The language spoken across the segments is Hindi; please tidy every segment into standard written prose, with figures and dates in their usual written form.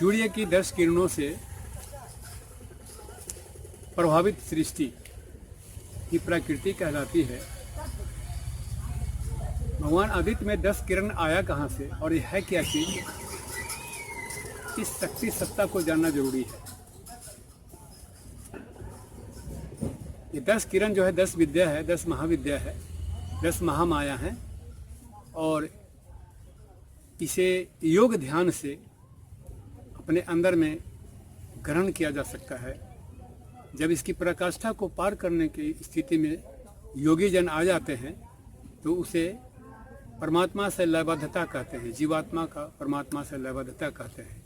सूर्य की 10 किरणों से प्रभावित सृष्टि की प्रकृति कहलाती है। भगवान आदित्य में 10 किरण आया कहाँ से और यह है क्या चीज, इस शक्ति सत्ता को जानना जरूरी है। ये 10 किरण जो है 10 विद्या है, 10 महाविद्या है, 10 महामाया है और इसे योग ध्यान से अपने अंदर में ग्रहण किया जा सकता है। जब इसकी पराकाष्ठा को पार करने की स्थिति में योगी जन आ जाते हैं तो उसे परमात्मा से लयबद्धता कहते हैं, जीवात्मा का परमात्मा से लयबद्धता कहते हैं।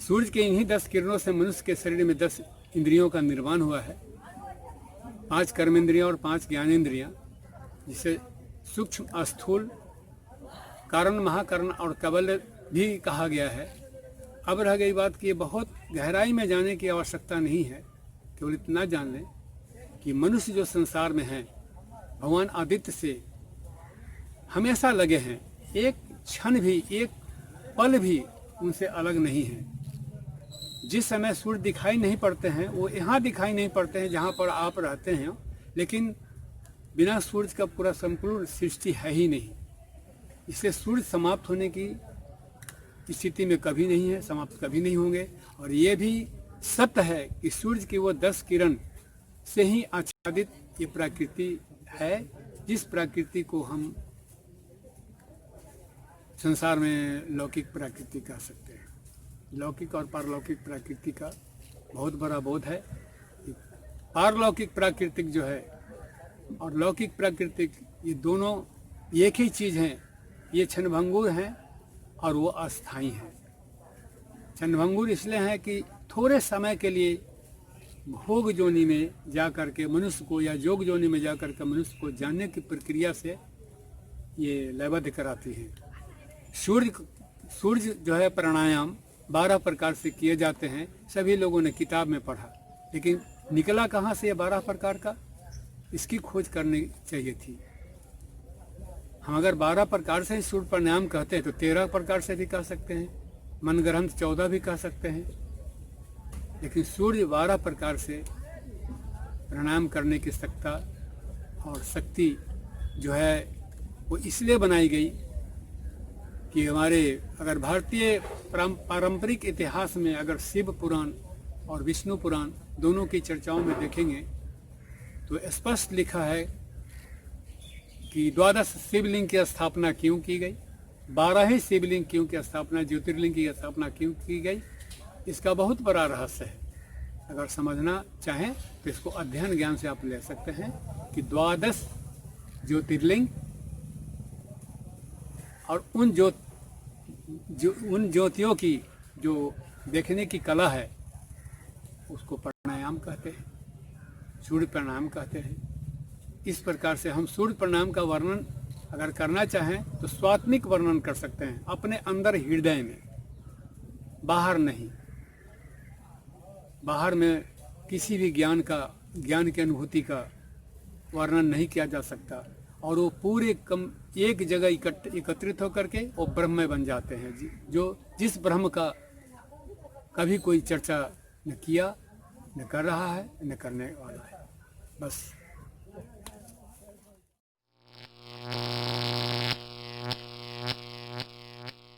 सूर्य के इन्हीं 10 किरणों से मनुष्य के शरीर में 10 इंद्रियों का निर्माण हुआ है। 5 कर्मेंद्रियां और 5 ज्ञानेंद्रियां, जिसे सूक्ष्म, स्थूल, कारण, महाकरण और कबल भी कहा गया है। अब रह गई बात कि ये बहुत गहराई में जाने की आवश्यकता नहीं है, केवल इतना जान लें कि मनुष्य जो संसार में है भगवान आदित्य से हमेशा लगे हैं, एक क्षण भी, एक पल भी उनसे अलग नहीं है। जिस समय सूर्य दिखाई नहीं पड़ते हैं वो यहाँ दिखाई नहीं पड़ते हैं जहाँ पर आप रहते हैं, लेकिन बिना सूर्य का पूरा संपूर्ण सृष्टि है ही नहीं। इसलिए सूर्य समाप्त होने की स्थिति में कभी नहीं है, समाप्त कभी नहीं होंगे। और ये भी सत्य है कि सूर्य की वो 10 किरण से ही आच्छादित ये प्रकृति है, जिस प्रकृति को हम संसार में लौकिक प्रकृति कह सकते हैं। लौकिक और पारलौकिक प्रकृति का बहुत बड़ा बोध है। पारलौकिक प्राकृतिक जो है और लौकिक प्राकृतिक, ये दोनों एक ही चीज़ हैं। ये क्षणभंगुर हैं और वो अस्थाई हैं। क्षणभंगुर इसलिए हैं कि थोड़े समय के लिए भोग जोनि में जा कर के मनुष्य को, या योग जोनि में जा कर के मनुष्य को जानने की प्रक्रिया से ये लयबद्ध कराती हैं। सूर्य जो है प्राणायाम 12 प्रकार से किए जाते हैं, सभी लोगों ने किताब में पढ़ा, लेकिन निकला कहाँ से ये 12 प्रकार का, इसकी खोज करनी चाहिए थी। हम अगर 12 प्रकार से सूर्य प्राणायाम कहते हैं तो 13 प्रकार से भी कह सकते हैं, मन ग्रंथ 14 भी कह सकते हैं, लेकिन सूर्य 12 प्रकार से प्राणायाम करने की सत्ता और शक्ति जो है वो इसलिए बनाई गई कि हमारे अगर भारतीय पारंपरिक इतिहास में अगर शिव पुराण और विष्णु पुराण दोनों की चर्चाओं में देखेंगे तो स्पष्ट लिखा है कि 12 शिवलिंग की स्थापना क्यों की गई, 12 ही शिवलिंग क्यों की स्थापना, ज्योतिर्लिंग की स्थापना क्यों की गई, इसका बहुत बड़ा रहस्य है। अगर समझना चाहें तो इसको अध्ययन ज्ञान से आप ले सकते हैं कि 12 ज्योतिर्लिंग और उन ज्योतियों की जो देखने की कला है उसको प्राणायाम कहते हैं, सूर्य प्राणायाम कहते हैं। इस प्रकार से हम सूर्य प्राणायाम का वर्णन अगर करना चाहें तो स्वात्मिक वर्णन कर सकते हैं, अपने अंदर हृदय में, बाहर नहीं। बाहर में किसी भी ज्ञान की अनुभूति का वर्णन नहीं किया जा सकता, और वो पूरे एक जगह एकत्रित होकर के वो ब्रह्म बन जाते हैं, जो जिस ब्रह्म का कभी कोई चर्चा न किया, न कर रहा है, न करने वाला है। बस